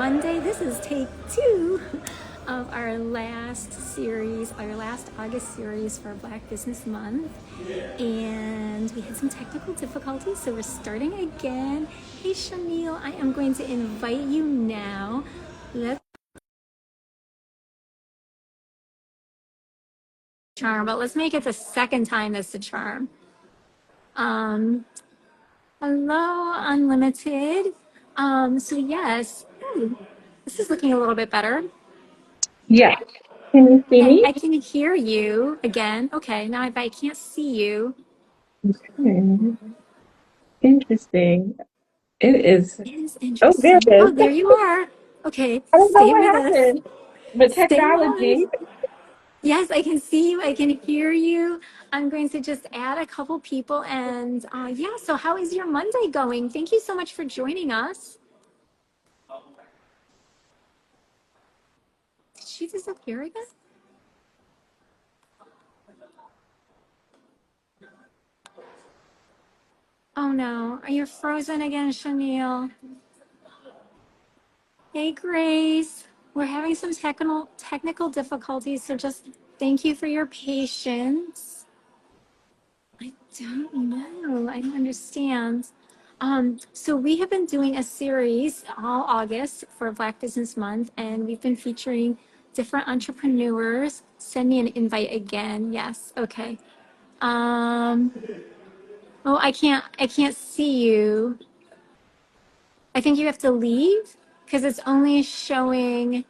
Monday. This is take 2 of our last series, our last August series for Black Business Month. And we had some technical difficulties, so we're starting again. Hey, Shawniel, I am going to invite you now. Let's charm, but let's make it the second time that's the charm. Hello, Unlimited. So yes, this is looking a little bit better. Yeah. Can you see And me? I can hear you again. Okay, now if I can't see you, Hmm. Interesting. It is. it is Oh, there interesting. it Oh, is. there you are. Okay, I don't know stay what with us. happened, but Stay on. technology. Yes, I can see you. I can hear you. I'm going to just add a couple people. And yeah, so how is your Monday going? Thank you so much for joining us. Did she disappear again? Oh no, are you frozen again, Shawniel? Hey, Grace. We're having some technical difficulties, so just thank you for your patience. I don't know. I don't understand. So we have been doing a series all August for Black Business Month, and we've been featuring different entrepreneurs. Send me an invite again. Yes. Okay. Oh, I can't see you. I think you have to leave because it's only showing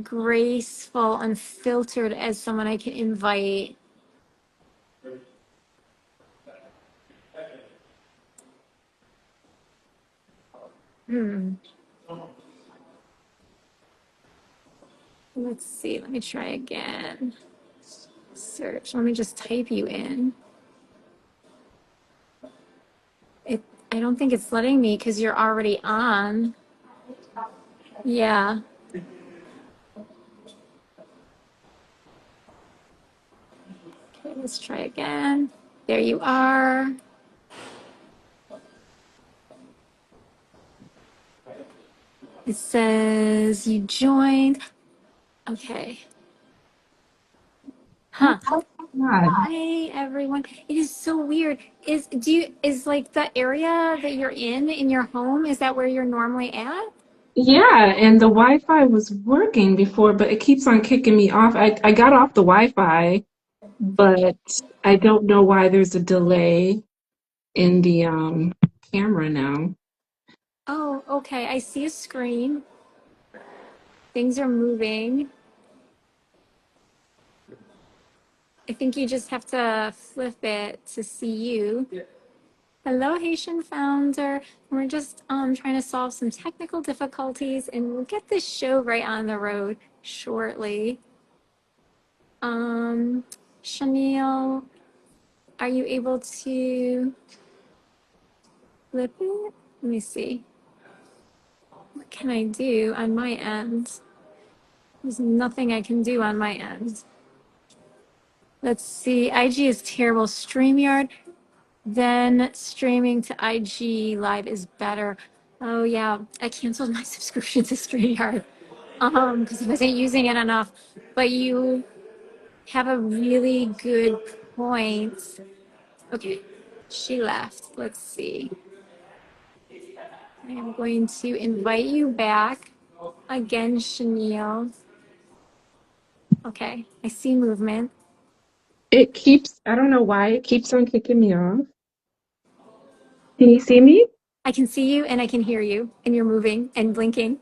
graceful, unfiltered as someone I can invite. Hmm. Let's see. Let me try again. Search. Let me just type you in. It. I don't think it's letting me because you're already on. Yeah. Okay. Let's try again. There you are. It says you joined. Okay. Oh, Huh. God. Hi everyone. It is so weird. Is like the area that you're in your home, is that where you're normally at? Yeah, and the Wi-Fi was working before, but it keeps on kicking me off. I got off the Wi-Fi, but I don't know why there's a delay in the camera now. Oh, okay. I see a screen. Things are moving. I think you just have to flip it to see you. Hello, Haitian founder. We're just trying to solve some technical difficulties and we'll get this show right on the road shortly. Um, Shawniel, are you able to flip it? Let me see. What can I do on my end? There's nothing I can do on my end. Let's see. IG is terrible. StreamYard, then streaming to IG Live is better. Oh yeah, I canceled my subscription to StreamYard because I wasn't using it enough. But you have a really good point. Okay, she left. Let's see. I am going to invite you back again, Shawniel. Okay, I see movement. I don't know why it keeps on kicking me off. Can you see me? I can see you and I can hear you, and you're moving and blinking.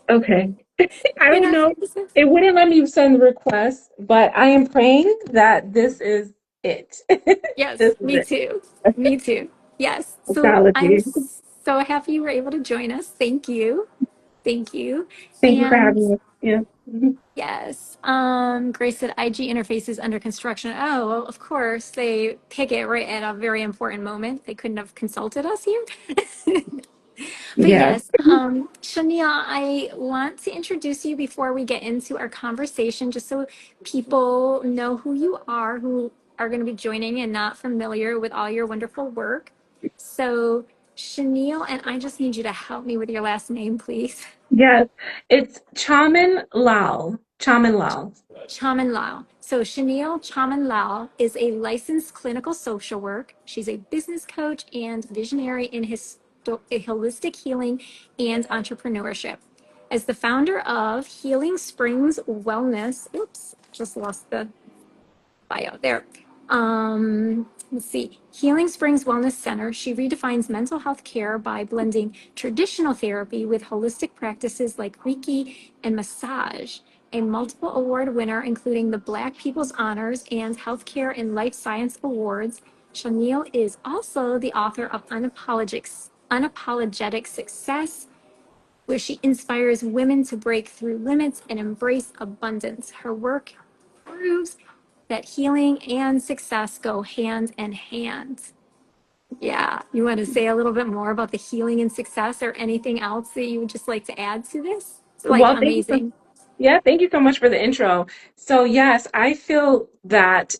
Okay. I You're don't not know. frozen. It wouldn't let me send requests, but I am praying that this is it. Yes, This is me it. too. Me too. Yes. So I'm Apologies. so happy you were able to join us. Thank you. Thank you. Thank you for And having me. Yeah. Mhm. yes, Grace said IG interfaces under construction. Oh, well, of course, they pick it right at a very important moment. They couldn't have consulted us here. But Yeah. yes, Shania, I want to introduce you before we get into our conversation, just so people know who are going to be joining and not familiar with all your wonderful work. So Shawniel, and I just need you to help me with your last name, please. Yes, it's Chamanlal. Chamanlal. Chamanlal. So Shawniel Chamanlal is a licensed clinical social work. She's a business coach and visionary in holistic healing and entrepreneurship. As the founder of Healing Springs Wellness, oops, just lost the bio there. Let's see. Healing Springs Wellness Center. She redefines mental health care by blending traditional therapy with holistic practices like Reiki and massage. A multiple award winner, including the Black People's Honors and Healthcare and Life Science Awards, Shawniel is also the author of Unapologetic Success, where she inspires women to break through limits and embrace abundance. Her work proves that healing and success go hand in hand. Yeah. You want to say a little bit more about the healing and success or anything else that you would just like to add to this? It's like Well, thank you so amazing. yeah, thank you so much for the intro. So yes, I feel that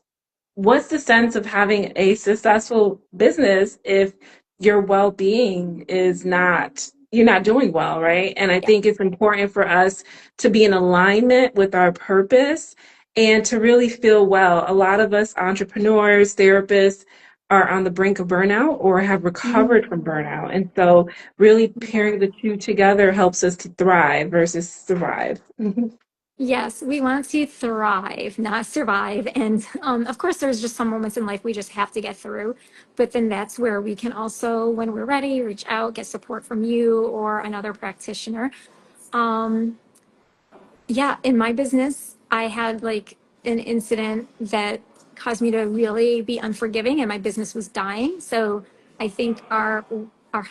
what's the sense of having a successful business if your well-being is not, you're not doing well, right? And I Yeah. think it's important for us to be in alignment with our purpose and to really feel well. A lot of us entrepreneurs, therapists are on the brink of burnout or have recovered Mhm. from burnout. And so really Yeah. pairing the two together helps us to thrive versus survive. Yes, we want to thrive, not survive. And of course, there's just some moments in life we just have to get through. But then that's where we can also, when we're ready, reach out, get support from you or another practitioner. Um, yeah, in my business, I had like an incident that caused me to really be unforgiving, and my business was dying. So I think our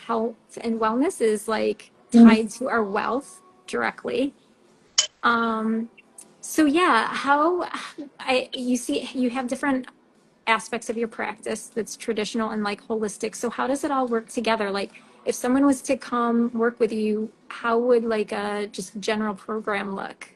health and wellness is like tied to our wealth directly. Um, so yeah, how I you see you have different aspects of your practice that's traditional and like holistic. So how does it all work together? Like if someone was to come work with you, how would like a just general program look?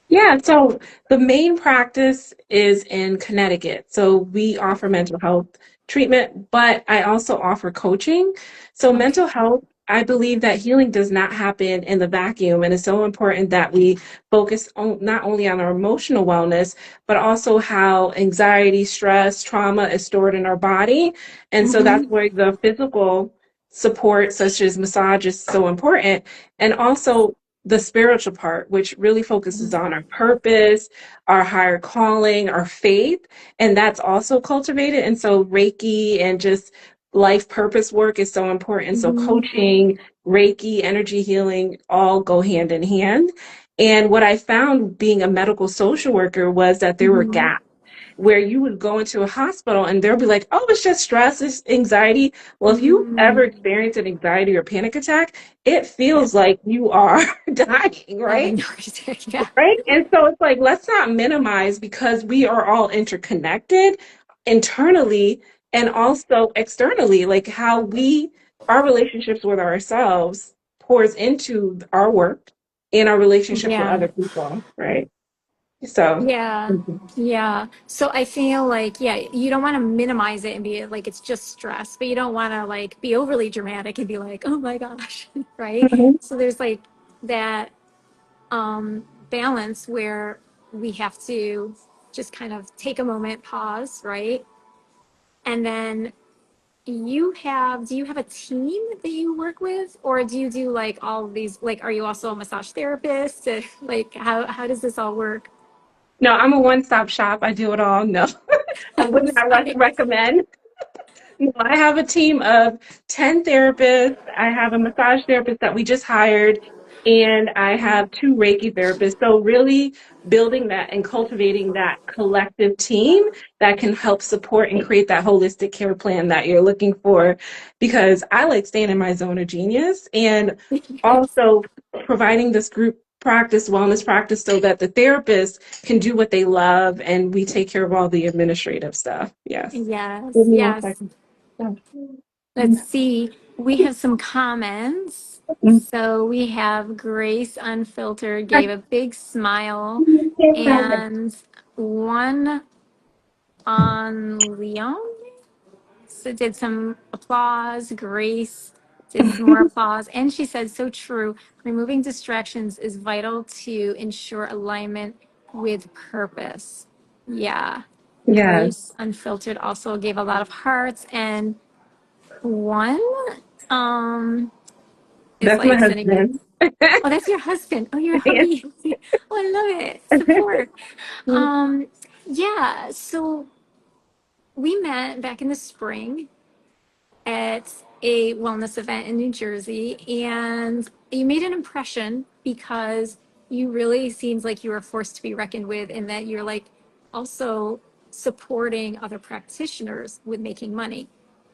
Yeah, so the main practice is in Connecticut. So we offer mental health treatment, but I also offer coaching. So mental Okay. health, I believe that healing does not happen in the vacuum, and it's so important that we focus on not only on our emotional wellness, but also how anxiety, stress, trauma is stored in our body. And so that's Mm-hmm. where the physical support, such as massage, is so important. And also the spiritual part, which really focuses on our purpose, our higher calling, our faith, and that's also cultivated. And so Reiki and just life purpose work is so important. So Mm-hmm. coaching, Reiki, energy healing all go hand in hand. And what I found being a medical social worker was that there were Mm-hmm. gaps where you would go into a hospital and they'll be like, oh, it's just stress, it's anxiety. Well, if you ever Mm-hmm. experience an anxiety or panic attack, it Yeah. feels like you are dying, right? Having heart attack. Yeah. Right. And so it's like, let's not minimize because we are all interconnected internally and also externally, like how our relationships with ourselves pours into our work and our relationships with Yeah. other people, right? So, Yeah. Yeah. So I feel like, yeah, you don't want to minimize it and be like, it's just stress, but you don't want to like be overly dramatic and be like, oh my gosh. Right. Mhm. So there's like that balance where we have to just kind of take a moment, pause, right? And then do you have a team that you work with, or do you do like all of these, like, are you also a massage therapist? Like, how does this all work? No, I'm a one-stop shop. I do it all. No, I would I'm not sorry. recommend. No, I have a team of 10 therapists. I have a massage therapist that we just hired, and I have two Reiki therapists. So, really building that and cultivating that collective team that can help support and create that holistic care plan that you're looking for. Because I like staying in my zone of genius and Yes. also providing this group practice, wellness practice, so that the therapists can do what they love and we take care of all the administrative stuff. Yes. Give Yes, me one yes. second. Yeah. Let's see. We have some comments. So we have Grace Unfiltered gave a big smile, and one on Leon. So did some applause. Grace It's more applause. And she said, so true. Removing distractions is vital to ensure alignment with purpose. Yeah. Yeah, Grace Unfiltered also gave a lot of hearts. And one um, is that's my like sending me, husband. oh, that's your husband. Oh, your Yeah. hubby. Oh, I love it. Support. Um, yeah. So we met back in the spring at a wellness event in New Jersey, and you made an impression because you really seems like you were forced to be reckoned with, and that you're like also supporting other practitioners with making money.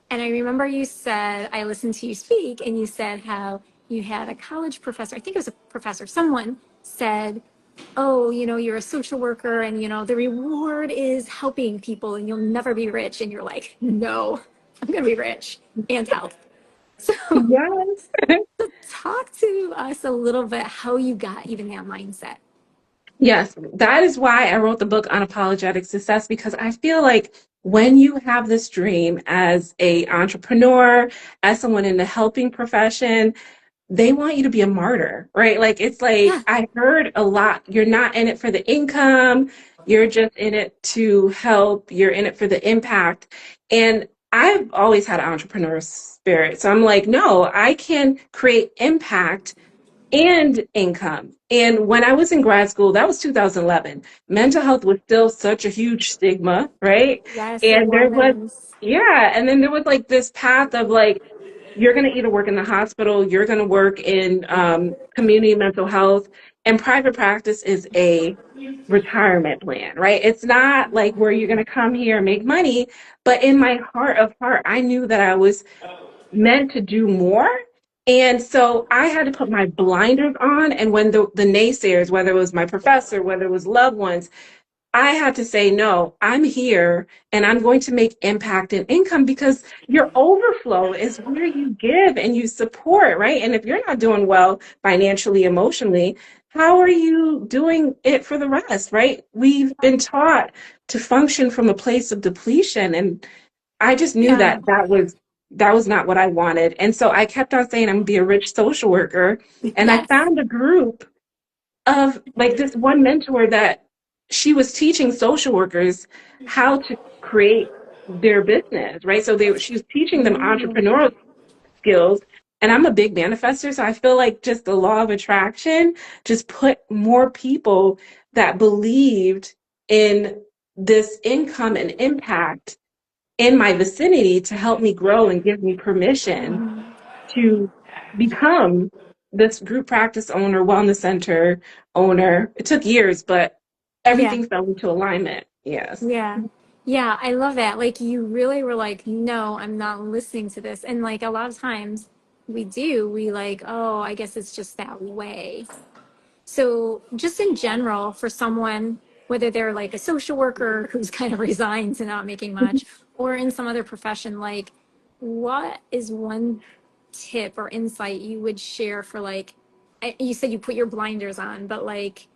And I remember you said, I listened to you speak, and you said how you had a college professor, I think it was a professor, someone said, oh, you're a social worker, and the reward is helping people and you'll never be rich. And you're like, no, I'm going to be rich and health. So Yes. talk to us a little bit how you got even that mindset. Yes, that is why I wrote the book Unapologetic Success, because I feel like when you have this dream as a entrepreneur, as someone in the helping profession, they want you to be a martyr, right? Like it's like Yeah, I heard a lot, you're not in it for the income, you're just in it to help, you're in it for the impact. And I've always had an entrepreneur spirit. So I'm like, no, I can create impact and income. And when I was in grad school, that was 2011, mental health was still such a huge stigma, right? yes, it And there was, was. yeah, and then there was like this path of like, you're going to either work in the hospital, you're going to work in community mental health, and private practice is a retirement plan, right? It's not like where you're going to come here and make money, but in my heart of heart, I knew that I was meant to do more. And so I had to put my blinders on. And when the naysayers, whether it was my professor, whether it was loved ones, I had to say, no, I'm here and I'm going to make impact and income, because your overflow is where you give and you support, right? And if you're not doing well financially, emotionally, how are you doing it for the rest, right? We've been taught to function from a place of depletion. And I just knew Yeah, that that was not what I wanted. And so I kept on saying I'm gonna be a rich social worker. And I yes. found a group of like this one mentor that she was teaching social workers how to create their business, right? So she was teaching them Mm, entrepreneurial skills. And I'm a big manifester, so I feel like just the law of attraction just put more people that believed in this income and impact in my vicinity to help me grow and give me permission to become this group practice owner, wellness center owner. It took years, but yeah. everything fell into alignment. Yes. Yeah. Yeah, I love that. Like you really were like, no, I'm not listening to this. And like a lot of times we like, oh, I guess it's just that way. So just in general, for someone, whether they're like a social worker who's kind of resigned to not making much, or in some other profession, like what is one tip or insight you would share for like, you said you put your blinders on, but like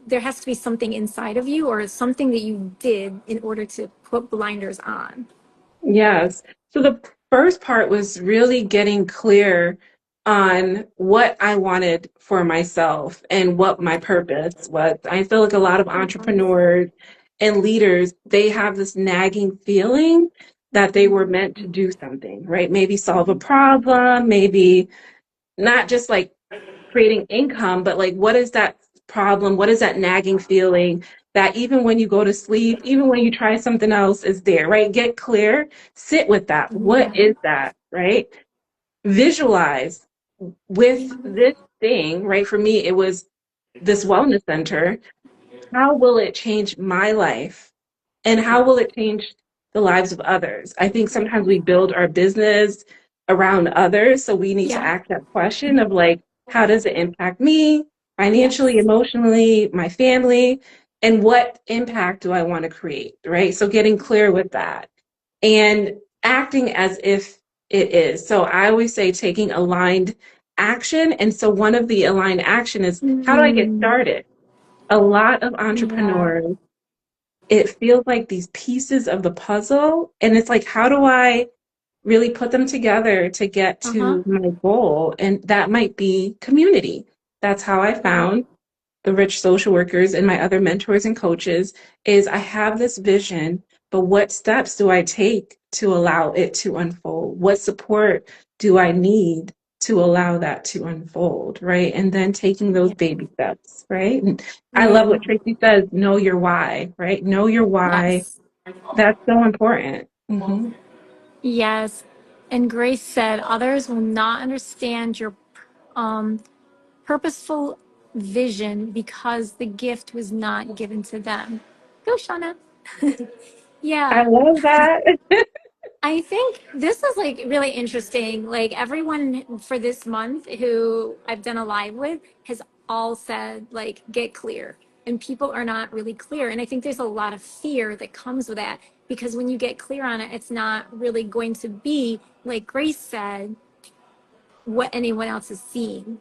there has to be something inside of you or something that you did in order to put blinders on. Yes. So the first part was really getting clear on what I wanted for myself and what my purpose was. I feel like a lot of entrepreneurs and leaders, they have this nagging feeling that they were meant to do something, right? Maybe solve a problem, maybe not just like creating income, but like what is that problem? What is that nagging feeling that even when you go to sleep, even when you try something else is there, right? Get clear, sit with that. What Yeah. is that, right? Visualize with this thing, right? For me, it was this wellness center. How will it change my life? And how will it change the lives of others? I think sometimes we build our business around others. So we need to Yeah. ask that question of like, how does it impact me financially, Yes. emotionally, my family? And what impact do I want to create? Right. So getting clear with that and acting as if it is. So I always say taking aligned action. And so one of the aligned action is, how do I get Mm, started? A lot of yeah. entrepreneurs, it feels like these pieces of the puzzle. And it's like, how do I really put them together to get Uh-huh. to my goal. And that might be community. That's how I Yeah. found the rich social workers and my other mentors and coaches is I have this vision, but what steps do I take to allow it to unfold? What support do I need to allow that to unfold, right? And then taking those Yeah. baby steps, right? And I love Yeah. what Tracy says, know your why, right? Know your why. Yes. That's so important. Hmm. Yes. And Grace said, others will not understand your um, purposeful vision because the gift was not given to them. Go, Shauna. I Yeah. love that. I think this is like really interesting. Like everyone for this month who I've done a live with has all said, like, get clear. And people are not really clear. And I think there's a lot of fear that comes with that because when you get clear on it, it's not really going to be, like Grace said, what anyone else is seeing.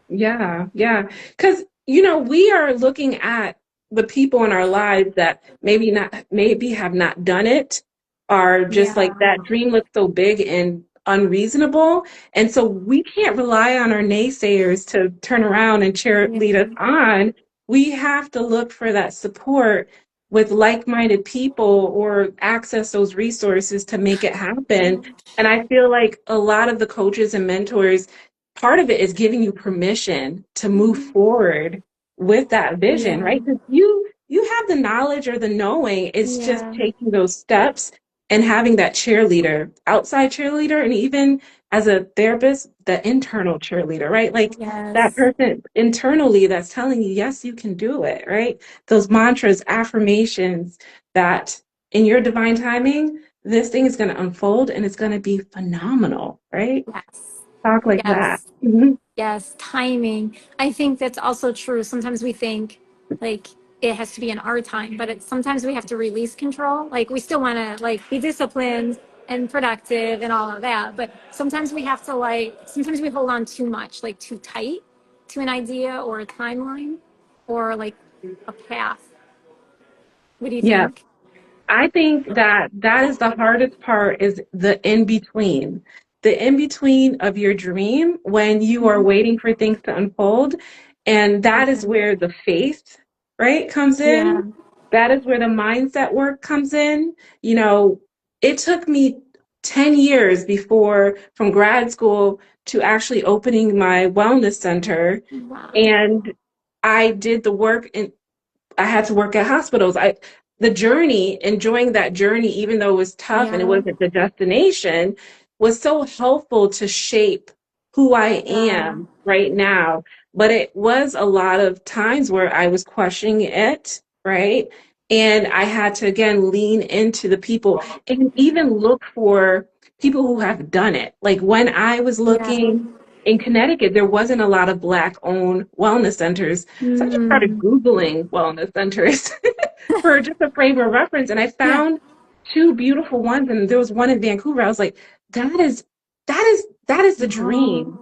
Yeah, yeah. Because, you know, we are looking at the people in our lives that maybe have not done it, are just like Yeah. that dream looks so big and unreasonable. And so we can't rely on our naysayers to turn around and Yeah. lead us on. We have to look for that support with like-minded people or access those resources to make it happen. And I feel like a lot of the coaches and mentors part of it is giving you permission to move forward with that vision, Yeah. right? Because you have the knowledge or the knowing. It's just Yeah. taking those steps and having that cheerleader, outside cheerleader, and even as a therapist, the internal cheerleader, right? Like that Yes. person internally that's telling you, yes, you can do it, right? Those mantras, affirmations that in your divine timing, this thing is going to unfold and it's going to be phenomenal, right? Yes. Talk like that. Yes. Mhm. Yes, timing. I think that's also true. Sometimes we think like it has to be in our time, but sometimes we have to release control. Like we still want to like be disciplined and productive and all of that, but sometimes we have to like sometimes we hold on too much, like too tight to an idea or a timeline or like a path. What do you Yeah, think? I think that that is the hardest part is the in between. The in between of your dream when you are Mhm. waiting for things to unfold. And that is Yeah. where the faith, right, comes Yeah. in. That is where the mindset work comes in. You know, it took me 10 years before from grad school to actually opening my wellness center. Wow. And I did the work in I had to work at hospitals. The journey, enjoying that journey, even though it was tough and it Yeah. wasn't the destination, was so helpful to shape who I Yeah. am right now. But it was a lot of times where I was questioning it, right? And I had to again lean into the people and even look for people who have done it. Like when I was Yeah. looking in Connecticut, there wasn't a lot of Black owned wellness centers, so I just started Mm. Googling wellness centers for just a frame of reference. And I Yeah. found two beautiful ones. And there was one in Vancouver. I was like, that is the Oh. dream.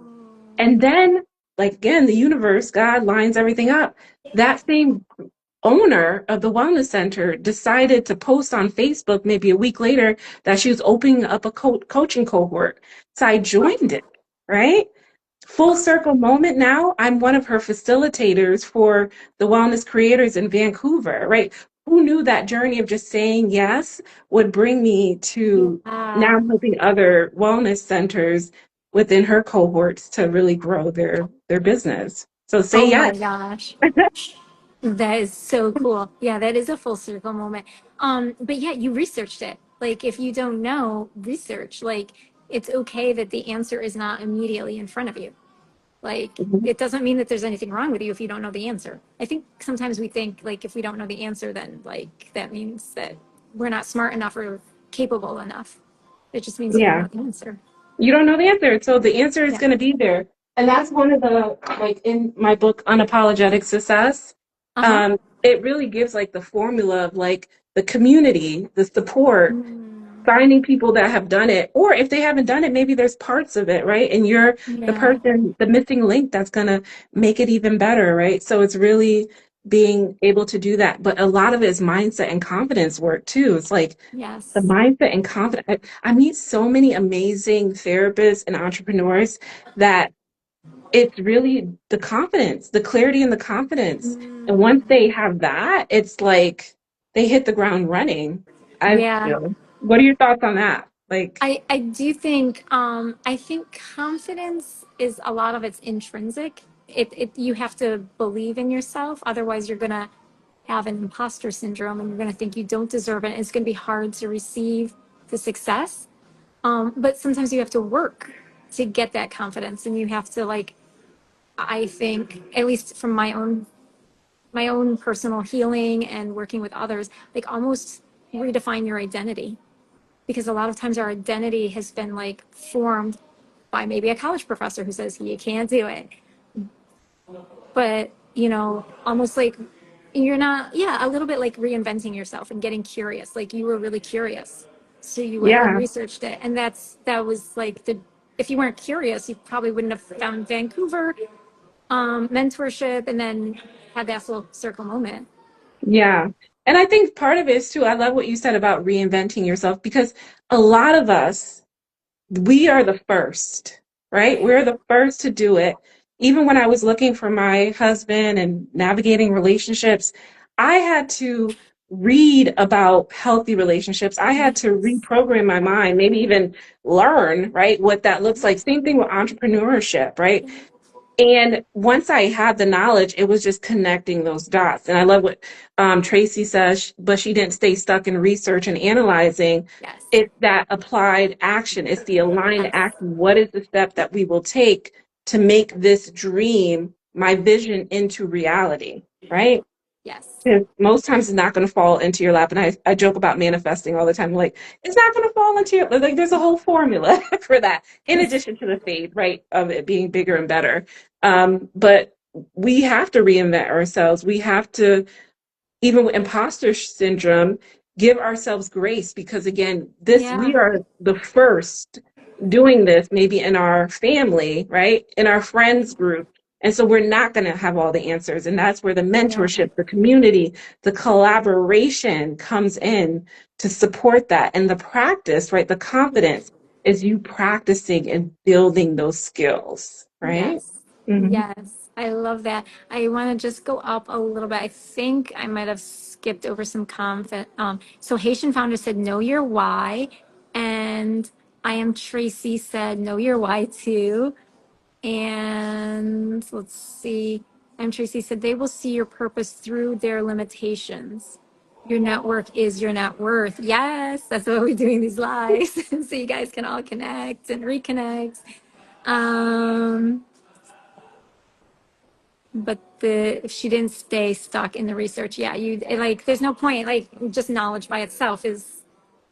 And then, like again, the universe, God lines everything up. That same owner of the wellness center decided to post on Facebook maybe a week later that she was opening up a coaching cohort. So I joined it, right? Full circle moment now, I'm one of her facilitators for the Wellness Creators in Vancouver, right? Who knew that journey of just saying yes would bring me to now Yeah. I'm helping other wellness centers within her cohorts to really grow their business. So say Oh my yes. gosh. That is so cool. Yeah, that is a full circle moment. But yeah, you researched it. Like if you don't know, research. Like it's okay that the answer is not immediately in front of you. Like Mhm. it doesn't mean that there's anything wrong with you if you don't know the answer. I think sometimes we think like if we don't know the answer, then like that means that we're not smart enough or capable enough. It just means you don't Yeah. know the answer. You don't know the answer. So the answer is Yeah. going to be there. And that's one of the, like in my book, Unapologetic Success, Uh-huh. it really gives like the formula of like the community, the support, Mm, finding people that have done it. Or if they haven't done it, maybe there's parts of it, right? And you're the yeah. person, the missing link that's going to make it even better, right? So it's really being able to do that. But a lot of it is mindset and confidence work too. It's like the Yes. mindset and confidence. I meet so many amazing therapists and entrepreneurs that it's really the confidence, the clarity and the confidence. And once Mm, they have that, it's like they hit the ground running. I yeah. feel. What are your thoughts on that? Like, I do think I think confidence is a lot of it's intrinsic. It you have to believe in yourself, otherwise you're gonna have an imposter syndrome and you're gonna think you don't deserve it. It's gonna be hard to receive the success. But sometimes you have to work to get that confidence, and you have to like I think at least from my own personal healing and working with others, like almost redefine your identity, because a lot of times our identity has been like formed by maybe a college professor who says you can't do it, but almost like you're not, yeah, a little bit like reinventing yourself and getting curious, like you were really curious, so you went and yeah, researched it, and that was like the if you weren't curious you probably wouldn't have found Vancouver mentorship and then had that full circle moment. yeah. And I think part of it is too, I love what you said about reinventing yourself because a lot of us, we are the first, right? Yeah. We're the first to do it. Even when I was looking for my husband and navigating relationships, I had to read about healthy relationships. I had to Yes. reprogram my mind, maybe even learn, right, what that looks Yeah. like. Same thing with entrepreneurship, right? Yeah. And once I had the knowledge, it was just connecting those dots. And I love what Tracy says, but she didn't stay stuck in research and analyzing. Yes. It's that applied action. It's the aligned Yes. action. What is the step that we will take to make this dream, my vision, into reality, right? Yes. Because most times it's not going to fall into your lap. And I joke about manifesting all the time. Like, it's not going to fall into your, like, there's a whole formula for that, in addition to the faith, right, of it being bigger and better. But we have to reinvent ourselves. We have to, even with imposter syndrome, give ourselves grace because again, this we Yeah. are the first doing this maybe in our family, right? In our friends group. And so we're not going to have all the answers. And that's where the Yeah. mentorship, the community, the collaboration comes in to support that. And the practice, right? The confidence is you practicing and building those skills, right? Yes. Mhm. Yes. I love that. I want to just go up a little bit. I think I might have skipped over some comment. So Haitian founder said, know your why. And I am Tracy said, know your why too. And let's see. I'm Tracy said, they will see your purpose through their limitations. Your network is your net worth. Yes, that's why we're doing these lives. So you guys can all connect and reconnect. Um, but if she didn't stay stuck in the research, yeah, like there's no point. Like just knowledge by itself is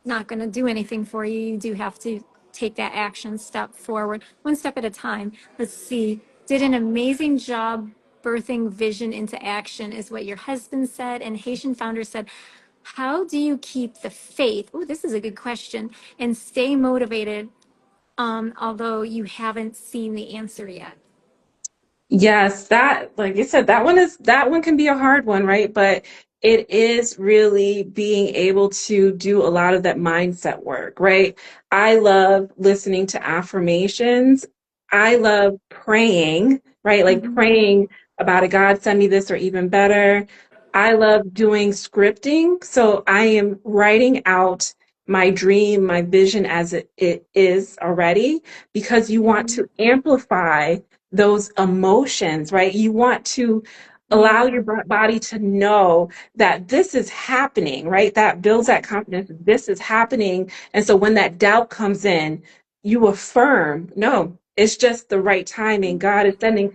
not going to do anything for you. You do have to take that action step forward, one step at a time. Let's see. Did an amazing job birthing vision into action, is what your husband said. And Haitian founder said, how do you keep the faith? Oh, this is a good question. And stay motivated, although you haven't seen the answer yet. Yes, that, like you said, that one can be a hard one, right? But it is really being able to do a lot of that mindset work, right? I love listening to affirmations. I love praying, right? Like Mhm. praying about a God send me this or even better. I love doing scripting. So I am writing out my dream, my vision as it is already, because you want Mhm. to amplify those emotions, right? You want to allow Yeah. your body to know that this is happening, right? That builds Yeah. that confidence. This is happening. And so when that doubt comes in, you affirm, no, it's just the right timing. God is sending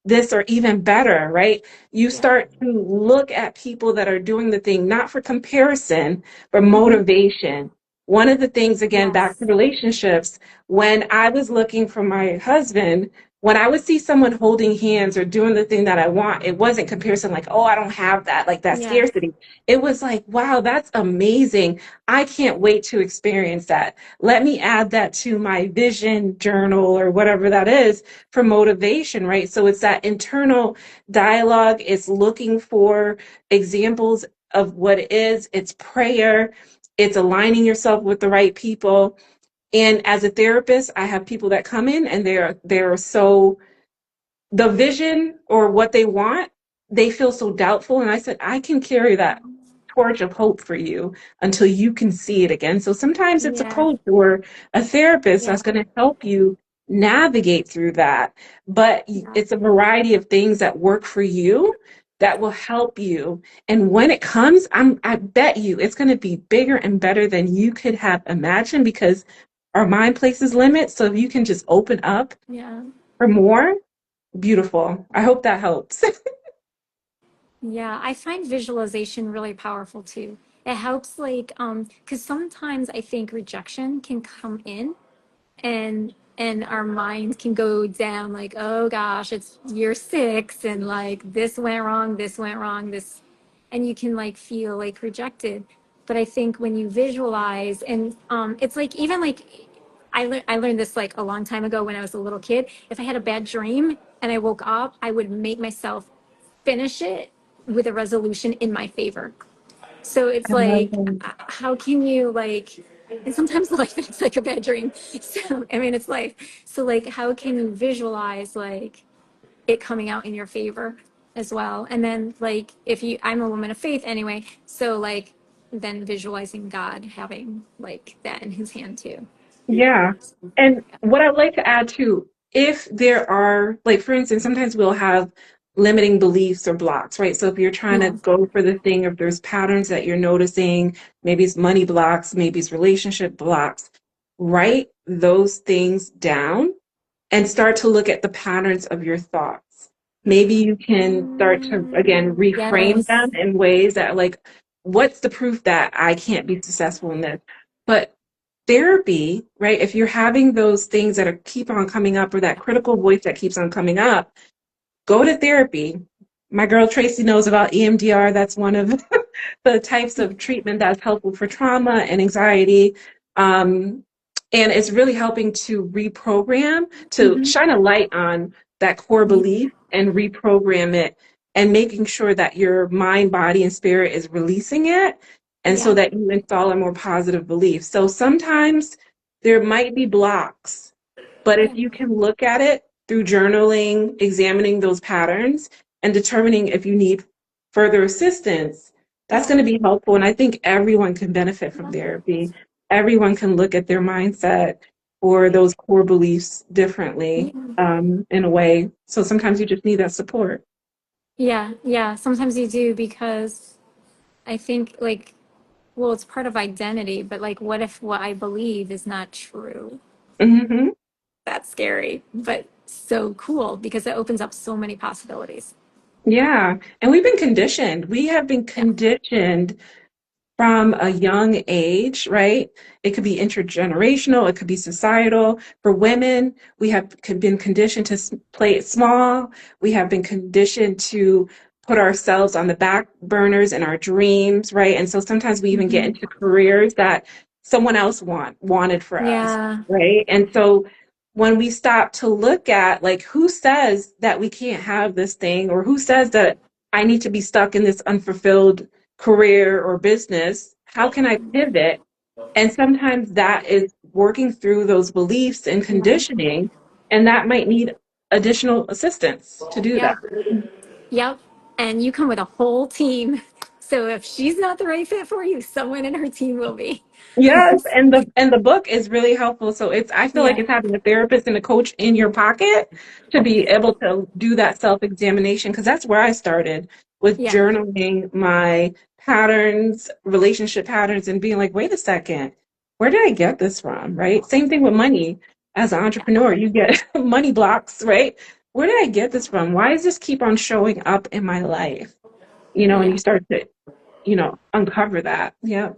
this or even better, right? You Yeah. start to look at people that are doing the thing, not for comparison, but Mhm. motivation. One of the things, again, back to Yes. relationships, when I was looking for my husband, when I would see someone holding hands or doing the thing that I want, it wasn't comparison like, oh, I don't have that, like that Yeah. scarcity. It was like, wow, that's amazing. I can't wait to experience that. Let me add that to my vision journal or whatever that is for motivation, right? So it's that internal dialogue. It's looking for examples of what it is. It's prayer. It's aligning yourself with the right people. And as a therapist, I have people that come in and they're so the vision or what they want, they feel so doubtful. And I said, I can carry that torch of hope for you until you can see it again. So sometimes it's a Yeah. coach or a therapist Yeah. that's going to help you navigate through that. But Yeah. it's a variety of things that work for you that will help you. And when it comes, I bet you it's going to be bigger and better than you could have imagined because our mind places limits. So if you can just open up Yeah. for more, beautiful. I hope that helps. Yeah, I find visualization really powerful too. It helps like because sometimes I think rejection can come in and our mind can go down like, oh gosh, it's year 6 and like this went wrong, this and you can like feel like rejected. But I think when you visualize and it's like even like I learned this like a long time ago when I was a little kid. If I had a bad dream and I woke up, I would make myself finish it with a resolution in my favor. So it's I love like, them. how can you like, and sometimes life is like a bad dream. So, I mean, it's life. So like, how can you visualize like it coming out in your favor as well? And then like, if you, I'm a woman of faith anyway. So like, then visualizing God having like that in his hand too. Yeah. And what I'd like to add too, if there are, like, for instance, sometimes we'll have limiting beliefs or blocks, right? So if you're trying to Yeah. go for the thing, if there's patterns that you're noticing, maybe it's money blocks, maybe it's relationship blocks, write those things down and start to look at the patterns of your thoughts. Maybe you can start to, again, reframe Yes. them in ways that, like, what's the proof that I can't be successful in this? But therapy, right? If you're having those things that are keep on coming up or that critical voice that keeps on coming up, go to therapy. My girl Tracy knows about EMDR. That's one of the types of treatment that's helpful for trauma and anxiety. Um, and it's really helping to reprogram, to Mm-hmm. shine a light on that core Yeah. belief and reprogram it and making sure that your mind, body, and spirit is releasing it. And so Yeah. that you install a more positive belief. So sometimes there might be blocks, but if Yeah. you can look at it through journaling, examining those patterns, and determining if you need further assistance, that's Yeah. going to be helpful. And I think everyone can benefit from therapy. Everyone can look at their mindset or those core beliefs differently Yeah. in a way. So sometimes you just need that support. Yeah, yeah. Sometimes you do because I think like, well, it's part of identity, but like, what if what I believe is not true? Hmm. That's scary, but so cool because it opens up so many possibilities. Yeah. And we've been conditioned. We have been Yeah. conditioned from a young age, right? It could be intergenerational, it could be societal. For women, we have been conditioned to play it small. We have been conditioned to put ourselves on the back burners in our dreams, right? And so sometimes we even get Hmm. into careers that someone else wanted for us, Yeah. right? And so when we stop to look at like who says that we can't have this thing or who says that I need to be stuck in this unfulfilled career or business, how can I pivot? And sometimes that is working through those beliefs and Yeah. conditioning, and that might need additional assistance to do that. Yep. Yep. And you come with a whole team. So if she's not the right fit for you, someone in her team will be. Yes, and the book is really helpful. So it's I feel like Yeah. it's having a therapist and a coach in your pocket to be able to do that self-examination because that's where I started with Yeah. journaling my patterns, relationship patterns, and being like, wait a second, where did I get this from? Right? Same thing with money. As an Yeah. entrepreneur, you get money blocks, right? Where did I get this from? Why does this keep on showing up in my life? And you Yeah. start to, uncover that. Yeah.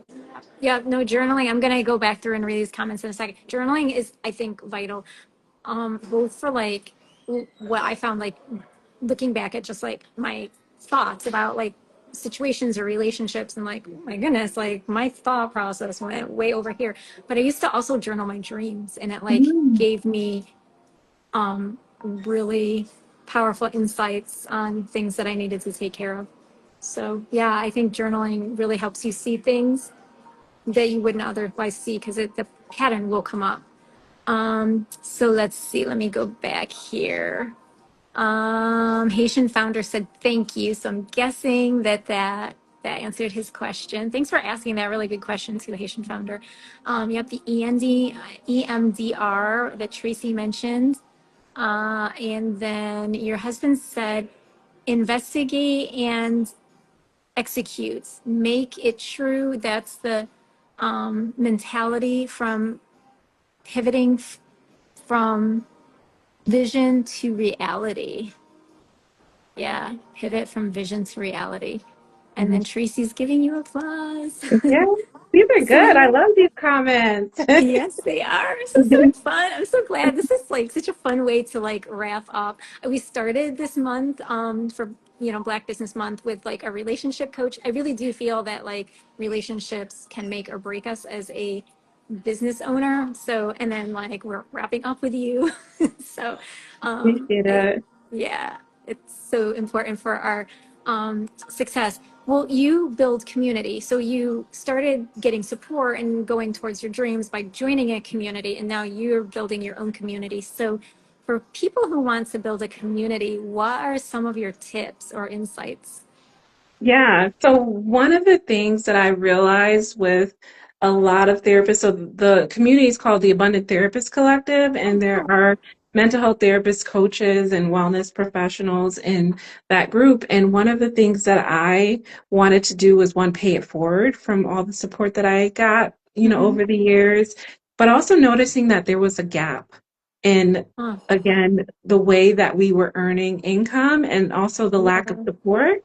Yeah, no, journaling. I'm gonna go back through and read these comments in a second. Journaling is, I think, vital, both for like what I found, like looking back at just like my thoughts about like situations or relationships, and like, oh my goodness, like my thought process went way over here. But I used to also journal my dreams, and it like Mm. gave me really powerful insights on things that I needed to take care of. So yeah, I think journaling really helps you see things that you wouldn't otherwise see, because the pattern will come up. So let's see, let me go back here. Haitian founder said thank you. So I'm guessing that answered his question. Thanks for asking that really good question to the Haitian founder. You have the EMDR that Tracy mentioned. And then your husband said investigate and execute, make it true. That's the mentality from pivoting from vision to reality. Yeah, pivot from vision to reality. And then Tracy's giving you applause. Yeah, these are good. I So love these comments. yes, they are. This is so much fun. I'm so glad. This is like such a fun way to like wrap up. We started this month for Black Business Month with like a relationship coach. I really do feel that like relationships can make or break us as a business owner. So, and then like we're wrapping up with you. So, Appreciate I it. yeah, it's so important for our success. Well, you build community. So you started getting support and going towards your dreams by joining a community, and now you're building your own community. So for people who want to build a community, what are some of your tips or insights? Yeah. So one of the things that I realized with a lot of therapists, so the community is called the Abundant Therapist Collective, Oh, and there cool. are mental health therapists, coaches, and wellness professionals in that group. And one of the things that I wanted to do was one, pay it forward from all the support that I got, Mm-hmm. over the years, but also noticing that there was a gap in, Oh, again, the way that we were earning income and also the lack of yeah. support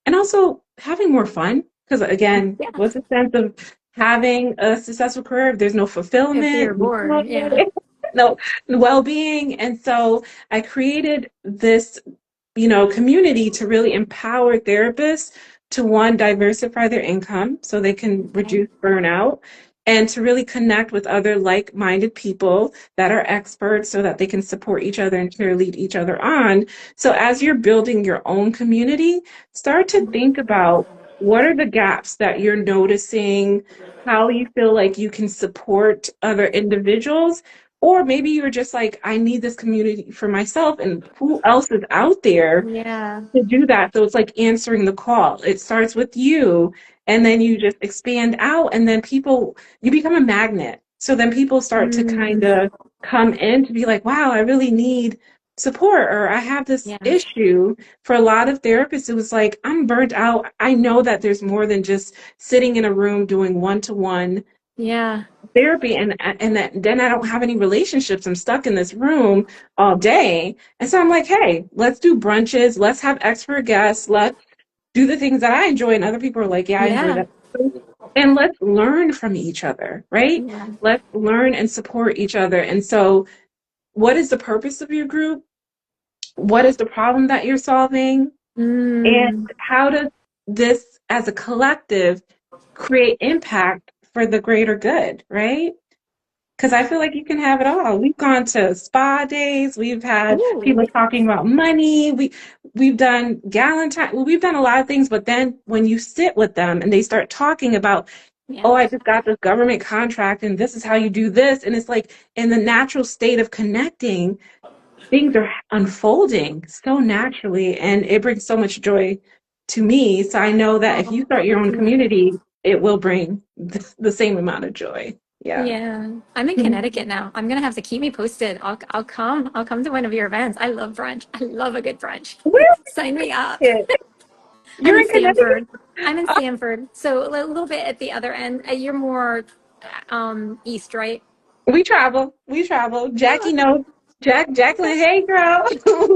and also having more fun. Because again, Yeah. what's the sense of having a successful career if there's no If you're fulfillment, bored, yeah. no well-being? And so I created this, community to really empower therapists to one, diversify their income so they can Okay. reduce burnout and to really connect with other like-minded people that are experts so that they can support each other and cheerlead each other on. So as you're building your own community, start to think about what are the gaps that you're noticing, how you feel like you can support other individuals, or maybe you're just like, I need this community for myself, and who else is out there Yeah. to do that? So it's like answering the call. It starts with you, and then you just expand out, and then you become a magnet. So then people start to kind Mm, of come in to be like, wow, I really need support, or I have this yeah. issue. For a lot of therapists, it was like, I'm burnt out. I know that there's more than just sitting in a room doing one-to-one Yeah. therapy, and that then I don't have any relationships. I'm stuck in this room all day. And so I'm like, hey, let's do brunches, let's have expert guests, let's do the things that I enjoy. And other people are like, yeah, I enjoy Yeah. that. And let's learn from each other, right? Yeah. Let's learn and support each other. And so what is the purpose of your group? What is the problem that you're solving? And Mm, how does this as a collective create impact for the greater good, right? Because I feel like you can have it all. We've gone to spa days. We've had ooh, people talking about money. We've done Galentine. Well, we've done a lot of things. But then when you sit with them and they start talking about, yeah. oh, I just got this government contract and this is how you do this, and it's like in the natural state of connecting, things are unfolding so naturally, and it brings so much joy to me. So I know that if you Oh, start your thank own you. community, it will bring the same amount of joy. Yeah. Yeah, I'm in Connecticut now. I'm gonna have to keep me posted. I'll come. I'll come to one of your events. I love brunch. I love a good brunch. Where Sign me up. is it? I'm You're in in Connecticut? Stamford. I'm in Stamford, so a little bit at the other end. You're more east, right? We travel. We travel. Oh, Jackie okay. knows. Jacqueline, Okay. hey girl,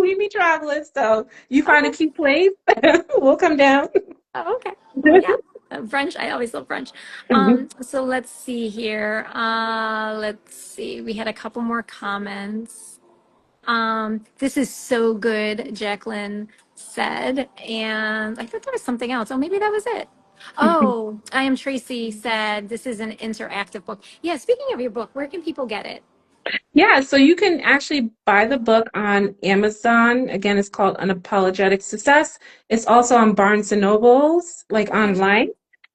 we be traveling. So you find a Okay. cute place, we'll come down. Oh, okay. Well, yeah. Brunch. I always love brunch. So let's see here. Let's see. We had a couple more comments. This is so good, Jacqueline said. And I thought there was something else. Oh, maybe that was it. Oh, I am Tracy said this is an interactive book. Yeah, speaking of your book, where can people get it? Yeah, so you can actually buy the book on Amazon. Again, it's called Unapologetic Success. It's also on Barnes and Nobles, like Okay. online.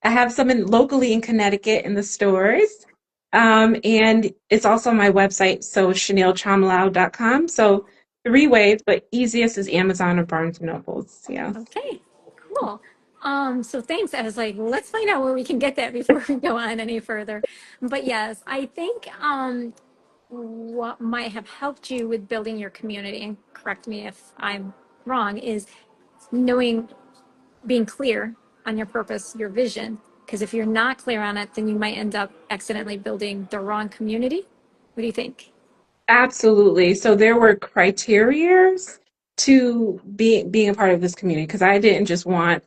I have some locally in Connecticut in the stores. And it's also on my website, so ChanelChamanlal.com. So three ways, but easiest is Amazon or Barnes and Nobles. Yeah. Okay, cool. So thanks. I was like, let's find out where we can get that before we go on any further. But yes, I think what might have helped you with building your community, and correct me if I'm wrong, is knowing, being clear on your purpose, your vision. Because if you're not clear on it, then you might end up accidentally building the wrong community. What do you think? Absolutely. So there were criterias to being a part of this community because I didn't just want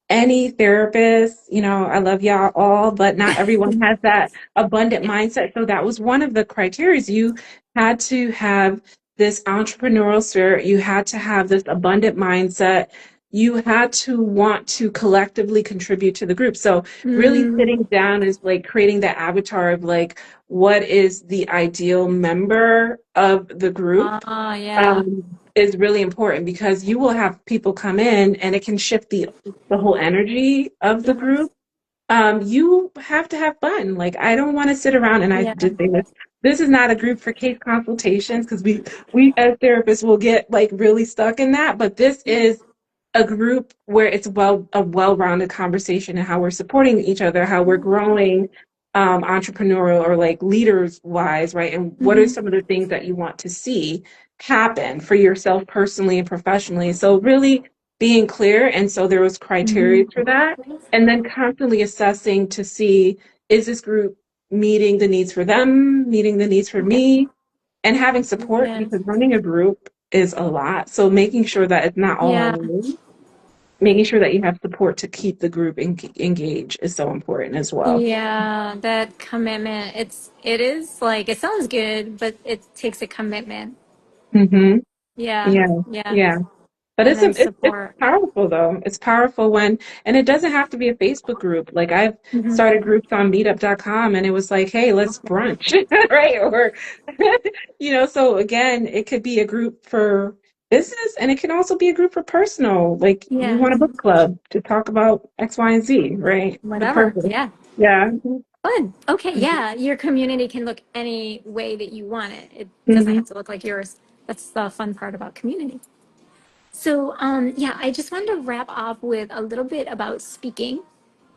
any therapist. I love y'all all, but not everyone has that abundant mindset. So that was one of the criterias. You had to have this entrepreneurial spirit. You had to have this abundant mindset. You had to want to collectively contribute to the group. So really Mm, sitting down is like creating that avatar of like, what is the ideal member of the group yeah. is really important because you will have people come in and it can shift the whole energy of the Yes. group. You have to have fun. Like I don't want to sit around and I Yeah. just say this. This is not a group for case consultations because we as therapists will get like really stuck in that. But this is a group where it's a well-rounded conversation and how we're supporting each other, how we're growing entrepreneurial or like leaders wise, right? And what are Mm-hmm. some of the things that you want to see happen for yourself personally and professionally? So really being clear. And so there was criteria Mm-hmm. for that. And then constantly assessing to see, is this group meeting the needs for them, meeting the needs for Yeah. me, and having support Yeah. because running a group is a lot. So making sure that it's not all Yeah. on you, making sure that you have support to keep the group engaged is so important as well. Yeah, that commitment. It is like it sounds good, but it takes a commitment. Hmm. Yeah. Yeah, Yeah. yeah. But And then it's support. powerful though. It's powerful when, and it doesn't have to be a Facebook group. Like I've Hmm. started groups on meetup.com and it was like, hey, let's brunch, right? Or, so again, it could be a group for business and it can also be a group for personal. Like we Yeah. want a book club to talk about X, Y, and Z, right? The Whatever. purpose. Yeah. Yeah. Fun. Okay. Yeah. Your community can look any way that you want it. It doesn't Hmm. have to look like yours. That's the fun part about community. So, yeah, I just wanted to wrap up with a little bit about speaking,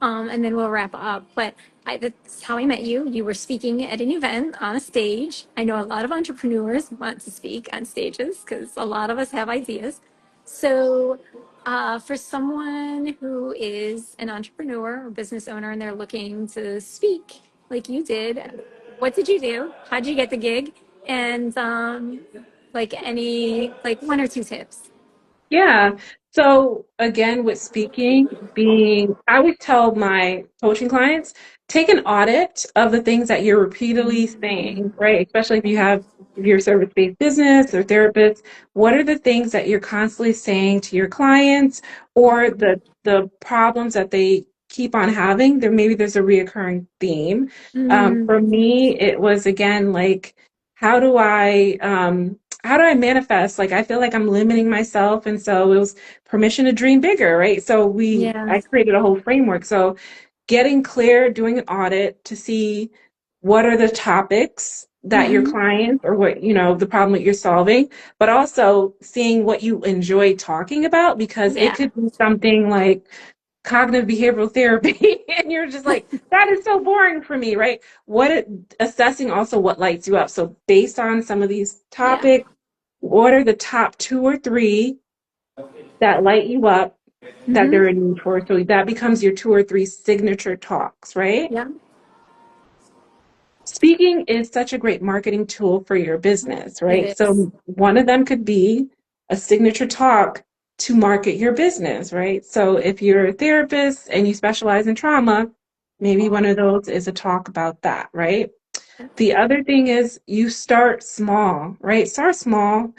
and then we'll wrap up. But that's how I met you. You were speaking at an event on a stage. I know a lot of entrepreneurs want to speak on stages because a lot of us have ideas. So, for someone who is an entrepreneur or business owner and they're looking to speak like you did, what did you do? How'd you get the gig? And like any like one or two tips. Yeah. So again, with speaking, I always tell my coaching clients, take an audit of the things that you're repeatedly saying, right? Especially if you're a service-based business or therapist, what are the things that you're constantly saying to your clients or the problems that they keep on having? Maybe there's a reoccurring theme. Mm, For me, it was again like, how do I manifest? Like, I feel like I'm limiting myself. And so it was permission to dream bigger, right? So yeah. I created a whole framework. So getting clear, doing an audit to see what are the topics that your Hmm. clients or what, the problem that you're solving, but also seeing what you enjoy talking about because it Yeah. could be something like cognitive behavioral therapy and you're just like that is so boring for me, right? Assessing also what lights you up. So based on some of these Yeah. topics, what are the top two or three that light you up that Hmm. they're in need for? So that becomes your two or three signature talks, right? Yeah. Speaking is such a great marketing tool for your business, It right? is. So one of them could be a signature talk to market your business, right? So if you're a therapist and you specialize in trauma, maybe one of those is a talk about that, right? The other thing is you start small, right? Start small.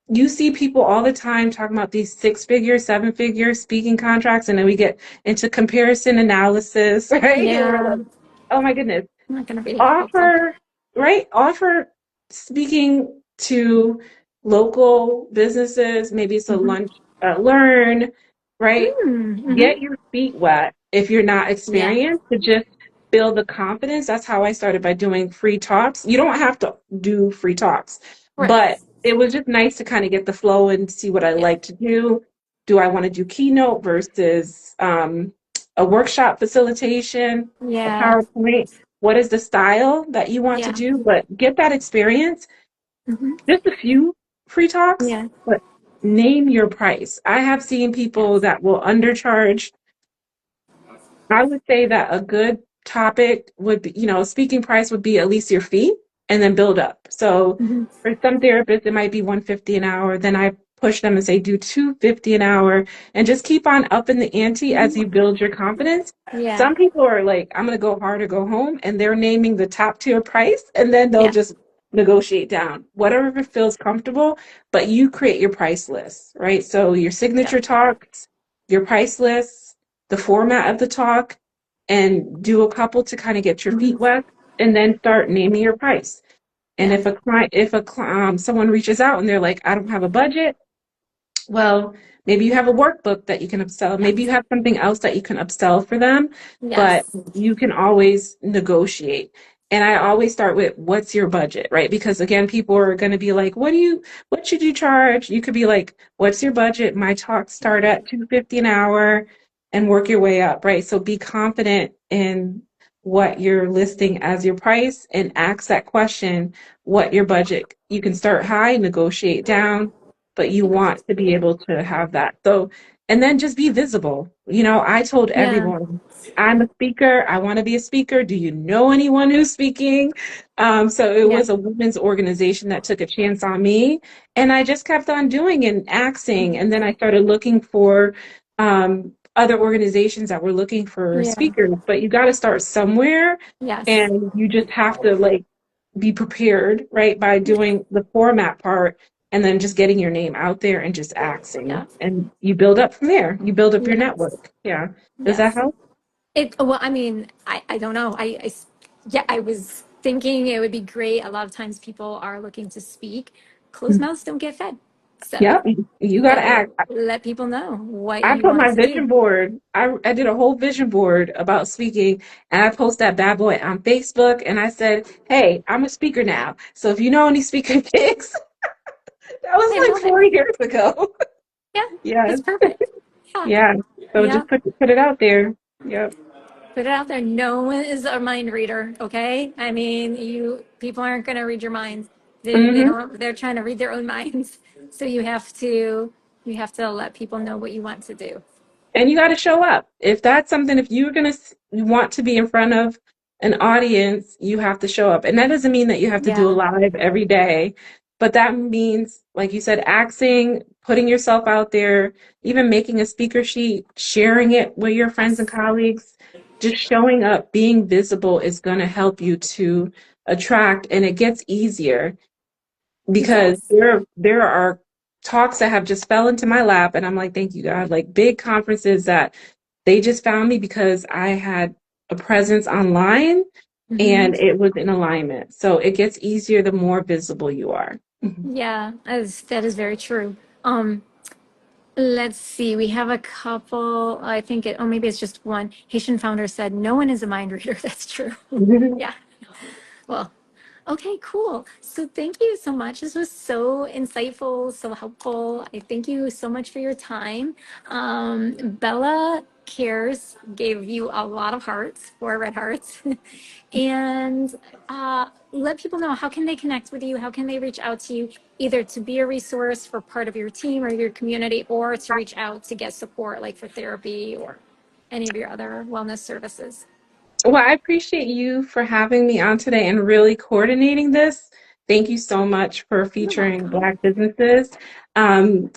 You see people all the time talking about these 6-figure, 7-figure speaking contracts, and then we get into comparison analysis, right? And we're Yeah, like, oh my goodness, I'm not gonna be helpful. offer, right? Offer speaking to local businesses. Maybe it's a Mm-hmm. lunch, learn, right? Mm-hmm. Get your feet wet if you're not Yeah. experienced to just build the confidence. That's how I started by doing free talks. You don't have to do free talks, Right. but it was just nice to kind of get the flow and see what I Yeah. like to do. Do I want to do keynote versus a workshop facilitation, a Yeah. PowerPoint? What is the style that you want to Yeah. do? But get that experience. Mm-hmm. Just a few free talks, Yeah. but name your price. I have seen people Yes. that will undercharge. I would say that a good topic would be, speaking price would be at least your fee and then build up. So Mm-hmm. for some therapists, it might be 150 an hour. Then I push them and say, do 250 an hour and just keep on upping the ante as you Mm-hmm. build your confidence. Yeah. Some people are like, I'm going to go hard or go home, and they're naming the top tier price, and then they'll Yeah. just negotiate down, whatever feels comfortable, but you create your price list, right? So your Yeah. signature talks, your price list, the format of the talk, and do a couple to kind of get your Mm-hmm. feet wet, and then start naming your price. And Yeah. if someone reaches out and they're like, I don't have a budget, well, maybe you have a workbook that you can upsell. Maybe you Yes. have something else that you can upsell for them, but Yes. you can always negotiate. And I always start with what's your budget, right? Because again, people are going to be like, what should you charge? You could be like, what's your budget? My talks start at 250 an hour and work your way up, right? So be confident in what you're listing as your price and ask that question, what your budget. You can start high, negotiate down, but you want to be able to have that. So, and then just be visible. I told Yeah. everyone, I'm a speaker. I want to be a speaker. Do you know anyone who's speaking? So it Yeah. was a women's organization that took a chance on me. And I just kept on doing and asking. And then I started looking for other organizations that were looking for Yeah. speakers. But you got to start somewhere. Yes. And you just have to like be prepared, right, by doing the format part and then just getting your name out there and just Yeah. axing. And you build up from there. You build up your Yes. network. Yeah. Does that Yes. help? Well, I mean, I don't know. Yeah, I was thinking it would be great. A lot of times people are looking to speak. Closed mouths don't get fed. So Yep. You got to act. let people know what I you put want my to do. vision board. I did a whole vision board about speaking, and I post that bad boy on Facebook. And I said, "Hey, I'm a speaker now. So if you know any speaker gigs, that I was like love it. 4 years ago." Yeah, Yes. that's perfect. Yeah. Yeah. So Yeah. just put it out there. Yep. Put it out there. No one is a mind reader, okay? I mean, people aren't going to read your minds. They Hmm. don't. They're trying to read their own minds. So you have to let people know what you want to do. And you got to show up. If that's something, if you're going to you want to be in front of an audience, you have to show up. And that doesn't mean that you have to do a Yeah. live every day, but that means, like you said, axing, putting yourself out there, even making a speaker sheet, sharing it with your friends and Yes. colleagues. Just showing up, being visible is going to help you to attract, and it gets easier It because does. there are talks that have just fell into my lap, and I'm like, thank you God. Like big conferences that they just found me because I had a presence online Hmm. and it was in alignment. So it gets easier the more visible you are. Mhm. Yeah, that is very true. Um, let's see. We have a couple. I think it. Oh, maybe it's just one. Haitian founder said, "No one is a mind reader." That's true. Yeah. Well, okay, cool. So thank you so much. This was so insightful, so helpful. I thank you so much for your time. Bella Cares gave you a lot of hearts, 4 red hearts. And let people know, how can they connect with you? How can they reach out to you, either to be a resource for part of your team or your community, or to reach out to get support, like for therapy or any of your other wellness services? Well, I appreciate you for having me on today and really coordinating this. Thank you so much for You're featuring welcome. Black businesses.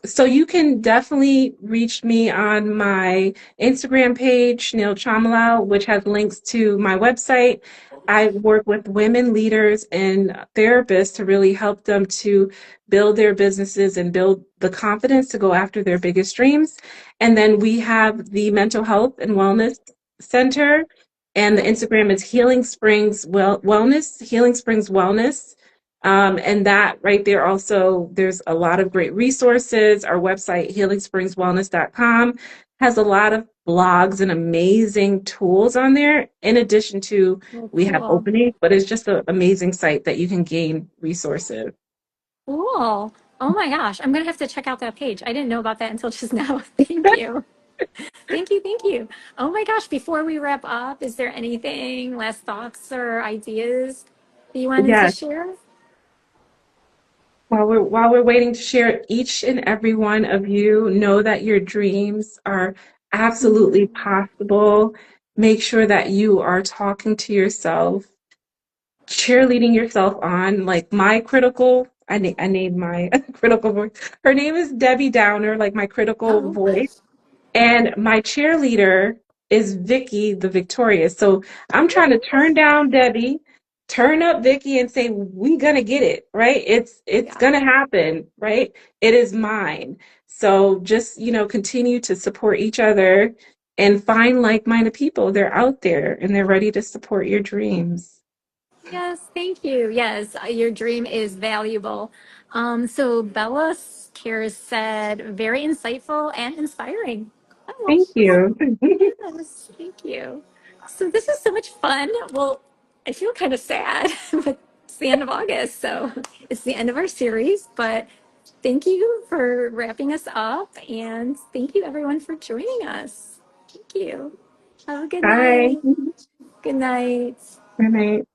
So you can definitely reach me on my Instagram page, Shawniel Chamanlal, which has links to my website. I work with women leaders and therapists to really help them to build their businesses and build the confidence to go after their biggest dreams. And then we have the Mental Health and Wellness Center, and the Oh, Instagram is Healing Springs Wellness, Healing Springs Wellness. And that right there also, there's a lot of great resources. Our website, healingspringswellness.com, has a lot of blogs and amazing tools on there, in addition to well, we have cool. openings, but it's just an amazing site that you can gain resources. Cool. Oh my gosh, I'm gonna have to check out that page. I didn't know about that until just now. Thank you. Thank you. Thank you. Oh my gosh, before we wrap up, is there anything, last thoughts or ideas that you wanted to Yes. share? While we're waiting to share, each and every one of you know that your dreams are absolutely Mm. possible. Make sure that you are talking to yourself, cheerleading yourself on. Like my critical, I named my critical voice. Her name is Debbie Downer, like my critical Oh, voice. And my cheerleader is Vicky the Victorious. So I'm trying to turn down Debbie, turn up Vicky, and say, we gonna get it, right? It's yeah. gonna happen, right? It is mine. So just, continue to support each other and find like-minded people. They're out there and they're ready to support your dreams. Yes, thank you. Yes, your dream is valuable. So Bella Cares said, very insightful and inspiring. Oh, Thank you. yes, thank you. So this is so much fun. Well, I feel kind of sad, but it's the end of August, so it's the end of our series. But thank you for wrapping us up, and thank you everyone for joining us. Thank you. Have a good Bye. night. Good night. Good night.